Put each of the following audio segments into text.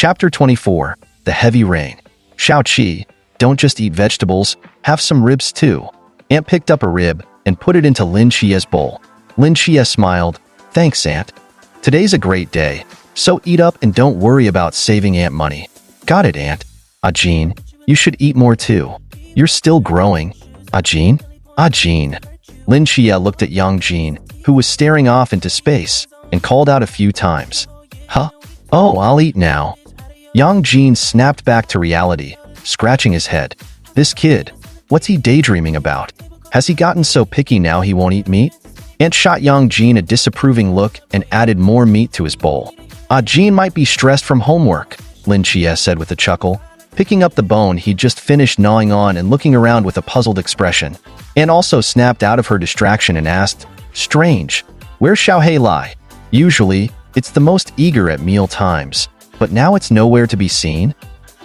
Chapter 24. The Heavy Rain. Shao-Chi, don't just eat vegetables, have some ribs too. Aunt picked up a rib and put it into Lin Chia's bowl. Lin Chia smiled. Thanks, Aunt. Today's a great day, so eat up and don't worry about saving Aunt money. Got it, Aunt. Jean, you should eat more too. You're still growing. Jean? Jean. Lin Chia looked at Yang Jean, who was staring off into space, and called out a few times. Huh? Oh, I'll eat now. Yang Jean snapped back to reality, scratching his head. This kid, what's he daydreaming about? Has he gotten so picky now he won't eat meat? Aunt shot Yang Jean a disapproving look and added more meat to his bowl. Jean might be stressed from homework, Lin Chia said with a chuckle, picking up the bone he'd just finished gnawing on and looking around with a puzzled expression. Aunt also snapped out of her distraction and asked, Strange, where's Xiaohei Lai? Usually, it's the most eager at meal times, but now it's nowhere to be seen?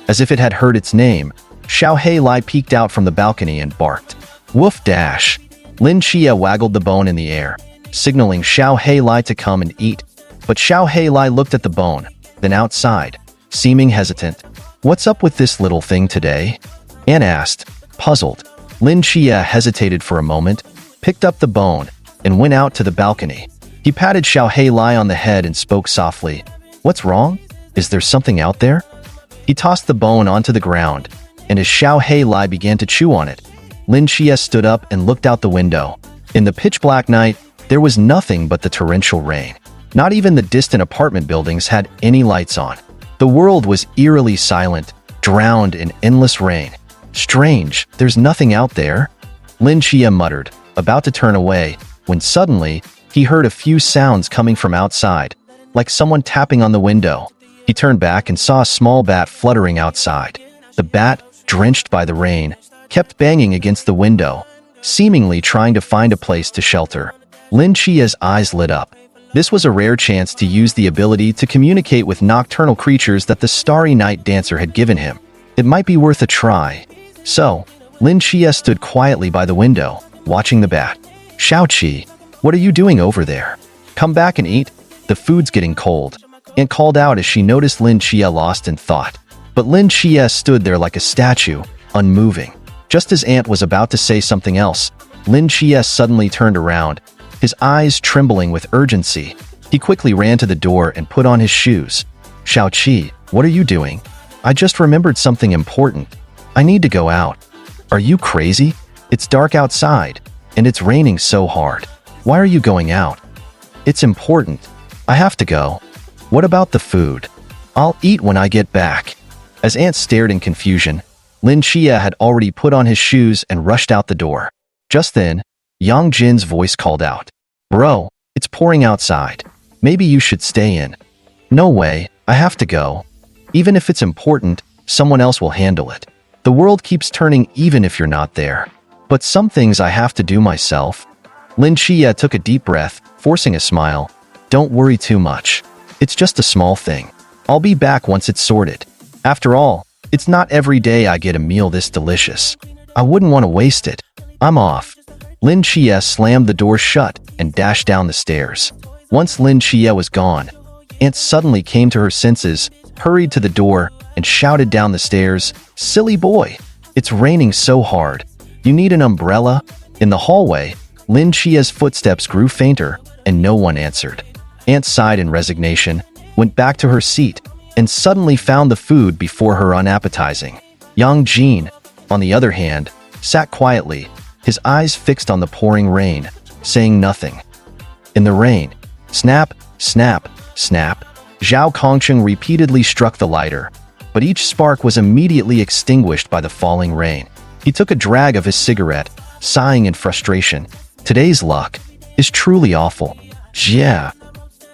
As if it had heard its name, Xiaohei Lai peeked out from the balcony and barked. Woof dash. Lin Chia waggled the bone in the air, signaling Xiaohei Lai to come and eat, but Xiaohei Lai looked at the bone, then outside, seeming hesitant. What's up with this little thing today? Aunt asked, puzzled. Lin Chia hesitated for a moment, picked up the bone, and went out to the balcony. He patted Xiaohei Lai on the head and spoke softly. What's wrong? Is there something out there? He tossed the bone onto the ground, and as Xiaohei Lai began to chew on it, Lin Chia stood up and looked out the window. In the pitch-black night, there was nothing but the torrential rain. Not even the distant apartment buildings had any lights on. The world was eerily silent, drowned in endless rain. Strange, there's nothing out there, Lin Chia muttered, about to turn away, when suddenly, he heard a few sounds coming from outside, like someone tapping on the window. He turned back and saw a small bat fluttering outside. The bat, drenched by the rain, kept banging against the window, seemingly trying to find a place to shelter. Lin Chia's eyes lit up. This was a rare chance to use the ability to communicate with nocturnal creatures that the Starry Night Dancer had given him. It might be worth a try. So, Lin Chia stood quietly by the window, watching the bat. Shao-Chi, what are you doing over there? Come back and eat. The food's getting cold. Aunt called out as she noticed Lin Chia lost in thought. But Lin Chia stood there like a statue, unmoving. Just as Aunt was about to say something else, Lin Chia suddenly turned around, his eyes trembling with urgency. He quickly ran to the door and put on his shoes. Shao-Chi, what are you doing? I just remembered something important. I need to go out. Are you crazy? It's dark outside, and it's raining so hard. Why are you going out? It's important. I have to go. What about the food? I'll eat when I get back. As Aunt stared in confusion, Lin Chia had already put on his shoes and rushed out the door. Just then, Yang Jin's voice called out. Bro, it's pouring outside. Maybe you should stay in. No way, I have to go. Even if it's important, someone else will handle it. The world keeps turning even if you're not there. But some things I have to do myself. Lin Chia took a deep breath, forcing a smile. Don't worry too much. It's just a small thing. I'll be back once it's sorted. After all, it's not every day I get a meal this delicious. I wouldn't want to waste it. I'm off. Lin Chia slammed the door shut and dashed down the stairs. Once Lin Chia was gone, Aunt suddenly came to her senses, hurried to the door, and shouted down the stairs, Silly boy! It's raining so hard. You need an umbrella? In the hallway, Lin Chia's footsteps grew fainter, and no one answered. Aunt sighed in resignation, went back to her seat, and suddenly found the food before her unappetizing. Yang Jin, on the other hand, sat quietly, his eyes fixed on the pouring rain, saying nothing. In the rain, snap, snap, snap, Zhao Kongcheng repeatedly struck the lighter, but each spark was immediately extinguished by the falling rain. He took a drag of his cigarette, sighing in frustration. Today's luck is truly awful. Yeah.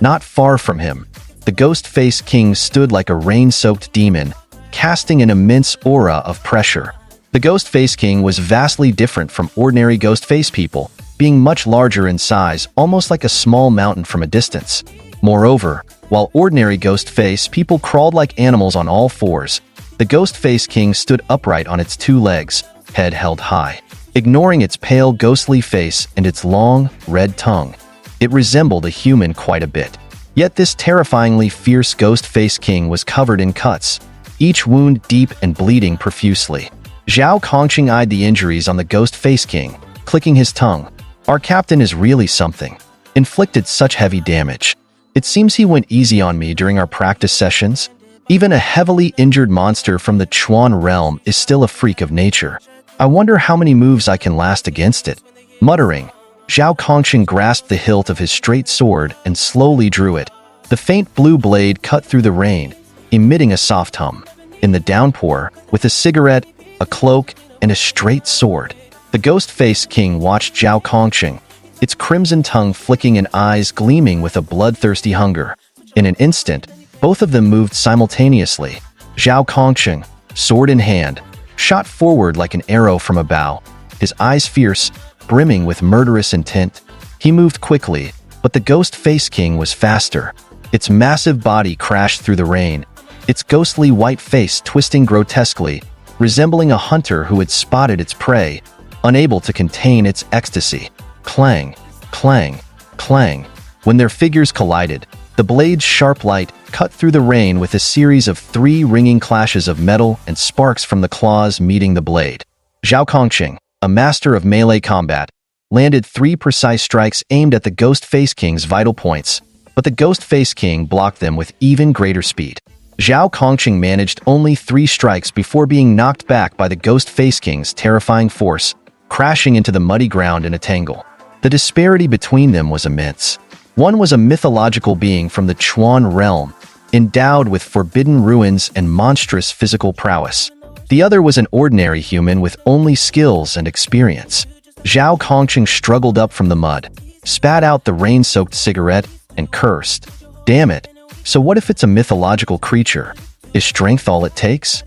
Not far from him, the Ghost-Face King stood like a rain-soaked demon, casting an immense aura of pressure. The Ghost-Face King was vastly different from ordinary Ghost-Face people, being much larger in size, almost like a small mountain from a distance. Moreover, while ordinary Ghost-Face people crawled like animals on all fours, the Ghost-Face King stood upright on its two legs, head held high. Ignoring its pale, ghostly face and its long, red tongue, it resembled a human quite a bit. Yet this terrifyingly fierce ghost face king was covered in cuts, each wound deep and bleeding profusely. Zhao Kongqing eyed the injuries on the ghost face king, clicking his tongue. Our captain is really something. Inflicted such heavy damage. It seems he went easy on me during our practice sessions. Even a heavily injured monster from the Chuan realm is still a freak of nature. I wonder how many moves I can last against it. Muttering, Zhao Kongqing grasped the hilt of his straight sword and slowly drew it. The faint blue blade cut through the rain, emitting a soft hum. In the downpour, with a cigarette, a cloak, and a straight sword, the ghost-faced king watched Zhao Kongqing, its crimson tongue flicking and eyes gleaming with a bloodthirsty hunger. In an instant, both of them moved simultaneously. Zhao Kongqing, sword in hand, shot forward like an arrow from a bow, his eyes fierce, brimming with murderous intent. He moved quickly, but the ghost face king was faster. Its massive body crashed through the rain, its ghostly white face twisting grotesquely, resembling a hunter who had spotted its prey, unable to contain its ecstasy. Clang, clang, clang. When their figures collided, the blade's sharp light cut through the rain with a series of 3 ringing clashes of metal and sparks from the claws meeting the blade. Zhao Kongqing, a master of melee combat, landed 3 precise strikes aimed at the Ghost Face King's vital points, but the Ghost Face King blocked them with even greater speed. Zhao Kongqing managed only 3 strikes before being knocked back by the Ghost Face King's terrifying force, crashing into the muddy ground in a tangle. The disparity between them was immense. One was a mythological being from the Chuan realm, endowed with forbidden ruins and monstrous physical prowess. The other was an ordinary human with only skills and experience. Zhao Kongqing struggled up from the mud, spat out the rain-soaked cigarette, and cursed. Damn it. So what if it's a mythological creature? Is strength all it takes?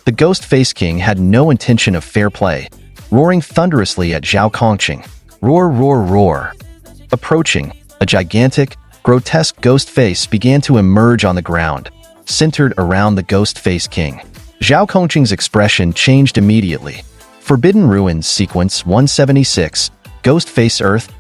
The Ghost Face King had no intention of fair play, roaring thunderously at Zhao Kongqing. Roar, roar, roar. Approaching, a gigantic, grotesque ghost face began to emerge on the ground, centered around the Ghost Face King. Zhao Kongqing's expression changed immediately. Forbidden Ruins Sequence 176, Ghost Face Earth.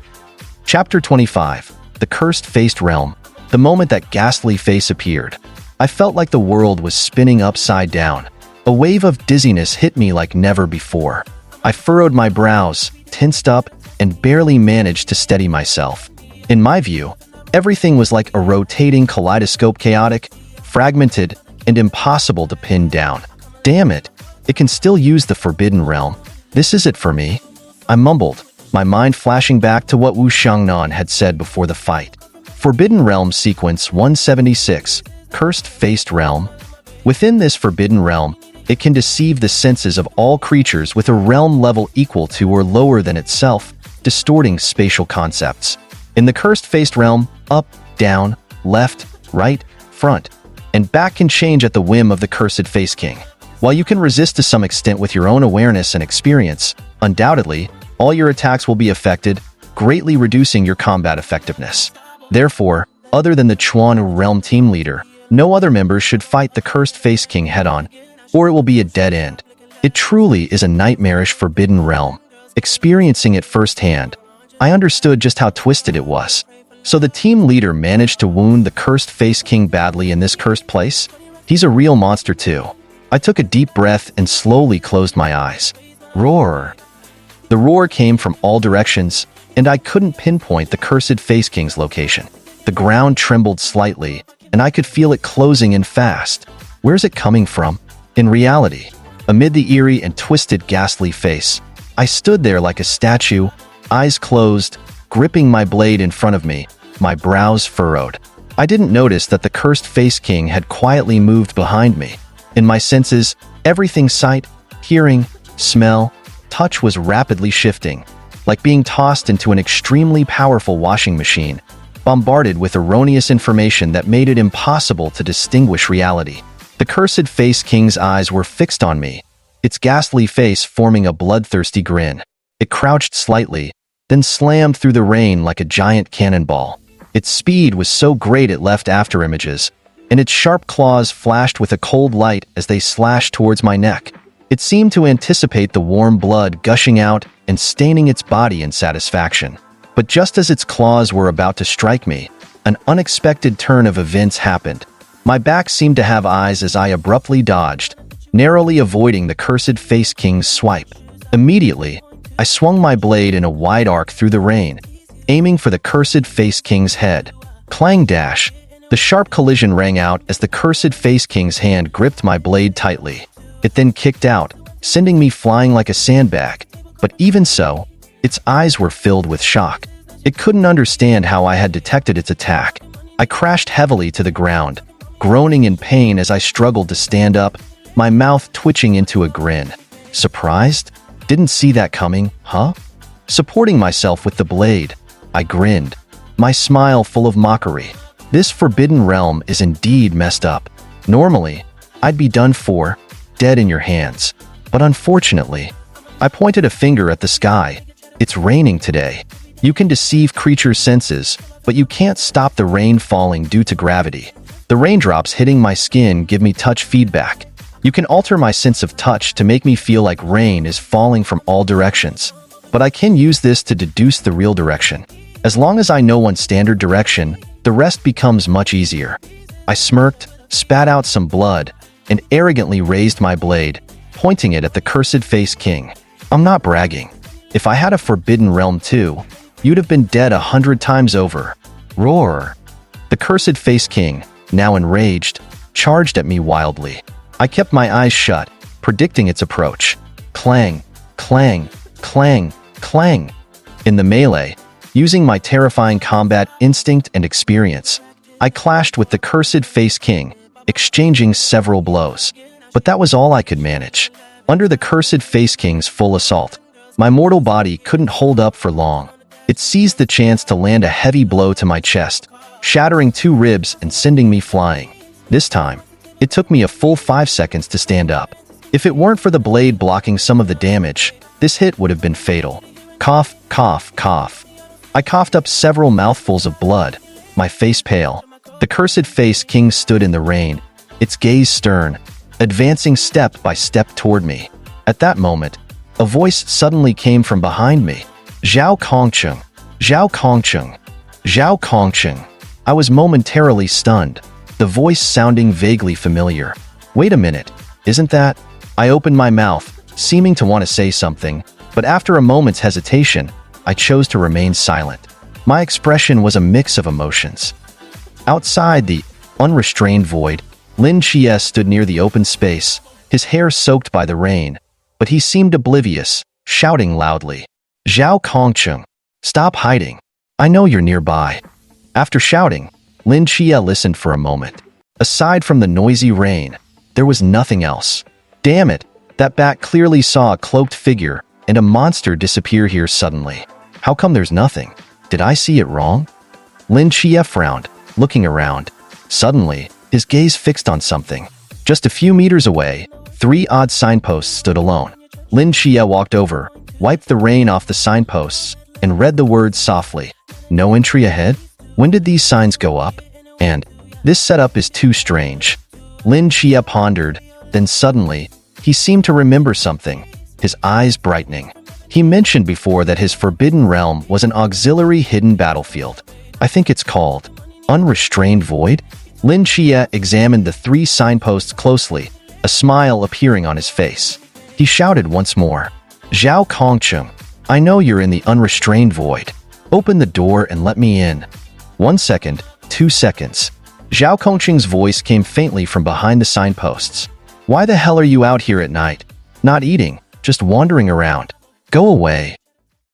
Chapter 25, The Cursed Faced Realm. The moment that ghastly face appeared, I felt like the world was spinning upside down. A wave of dizziness hit me like never before. I furrowed my brows, tensed up, and barely managed to steady myself. In my view, everything was like a rotating kaleidoscope, chaotic, fragmented, and impossible to pin down. Damn it, it can still use the Forbidden Realm. This is it for me. I mumbled, my mind flashing back to what Wu Xiangnan had said before the fight. Forbidden Realm Sequence 176, Cursed Faced Realm. Within this Forbidden Realm, it can deceive the senses of all creatures with a realm level equal to or lower than itself, distorting spatial concepts. In the Cursed Faced Realm, up, down, left, right, front, and back can change at the whim of the Cursed Face King. While you can resist to some extent with your own awareness and experience, undoubtedly, all your attacks will be affected, greatly reducing your combat effectiveness. Therefore, other than the Chuan Realm team leader, no other members should fight the Cursed Face King head-on, or it will be a dead end. It truly is a nightmarish Forbidden Realm. Experiencing it firsthand, I understood just how twisted it was. So the team leader managed to wound the Cursed Face King badly in this cursed place? He's a real monster too. I took a deep breath and slowly closed my eyes. Roar. The roar came from all directions, and I couldn't pinpoint the Cursed Face King's location. The ground trembled slightly, and I could feel it closing in fast. Where's it coming from? In reality, amid the eerie and twisted ghastly face, I stood there like a statue, eyes closed, gripping my blade in front of me, my brows furrowed. I didn't notice that the Cursed Face King had quietly moved behind me. In my senses, everything sight, hearing, smell, touch was rapidly shifting, like being tossed into an extremely powerful washing machine, bombarded with erroneous information that made it impossible to distinguish reality. The Cursed Face King's eyes were fixed on me, its ghastly face forming a bloodthirsty grin. It crouched slightly, then slammed through the rain like a giant cannonball. Its speed was so great it left afterimages, and its sharp claws flashed with a cold light as they slashed towards my neck. It seemed to anticipate the warm blood gushing out and staining its body in satisfaction. But just as its claws were about to strike me, An unexpected turn of events happened. My back seemed to have eyes as I abruptly dodged, narrowly avoiding the cursed Face King's swipe. Immediately, I swung my blade in a wide arc through the rain, aiming for the cursed Face King's head. Clang dash! The sharp collision rang out as the cursed Face King's hand gripped my blade tightly. It then kicked out, sending me flying like a sandbag. But even so, its eyes were filled with shock. It couldn't understand how I had detected its attack. I crashed heavily to the ground, groaning in pain as I struggled to stand up, my mouth twitching into a grin. Surprised? Didn't see that coming, huh? Supporting myself with the blade, I grinned, my smile full of mockery. This forbidden realm is indeed messed up. Normally, I'd be done for, dead in your hands. But unfortunately, I pointed a finger at the sky. It's raining today. You can deceive creatures' senses, but you can't stop the rain falling due to gravity. The raindrops hitting my skin give me touch feedback. You can alter my sense of touch to make me feel like rain is falling from all directions. But I can use this to deduce the real direction. As long as I know one standard direction, the rest becomes much easier. I smirked, spat out some blood, and arrogantly raised my blade, pointing it at the cursed Face King. I'm not bragging. If I had a forbidden realm too, you'd have been dead 100 times over. Roar! The cursed Face King, now enraged, charged at me wildly. I kept my eyes shut, predicting its approach. Clang, clang, clang, clang. In the melee, using my terrifying combat instinct and experience, I clashed with the cursed Face King, exchanging several blows. But that was all I could manage. Under the cursed Face King's full assault, my mortal body couldn't hold up for long. It seized the chance to land a heavy blow to my chest, shattering 2 ribs and sending me flying. This time, it took me a full 5 seconds to stand up. If it weren't for the blade blocking some of the damage, this hit would have been fatal. Cough, cough, cough. I coughed up several mouthfuls of blood, my face pale. The cursed Face King stood in the rain, its gaze stern, advancing step by step toward me. At that moment, a voice suddenly came from behind me. Zhao Kongcheng, Zhao Kongcheng, Zhao Kongcheng. I was momentarily stunned, the voice sounding vaguely familiar. Wait a minute, isn't that? I opened my mouth, seeming to want to say something, but after a moment's hesitation, I chose to remain silent. My expression was a mix of emotions. Outside the unrestrained void, Lin Xie stood near the open space, his hair soaked by the rain, but he seemed oblivious, shouting loudly. Zhao Kongcheng, stop hiding. I know you're nearby. After shouting, Lin Xie listened for a moment. Aside from the noisy rain, there was nothing else. Damn it, that bat clearly saw a cloaked figure and a monster disappear here suddenly. How come there's nothing? Did I see it wrong? Lin Xie frowned, looking around. Suddenly, his gaze fixed on something. Just a few meters away, 3 odd signposts stood alone. Lin Xie walked over, wiped the rain off the signposts, and read the words softly. No entry ahead? When did these signs go up? And, this setup is too strange. Lin Xie pondered, then suddenly, he seemed to remember something, his eyes brightening. He mentioned before that his forbidden realm was an auxiliary hidden battlefield. I think it's called Unrestrained Void? Lin Xie examined the 3 signposts closely, a smile appearing on his face. He shouted once more. Zhao Kongcheng, I know you're in the Unrestrained Void. Open the door and let me in. 1 second, 2 seconds. Zhao Kongcheng's voice came faintly from behind the signposts. Why the hell are you out here at night? Not eating, just wandering around. Go away.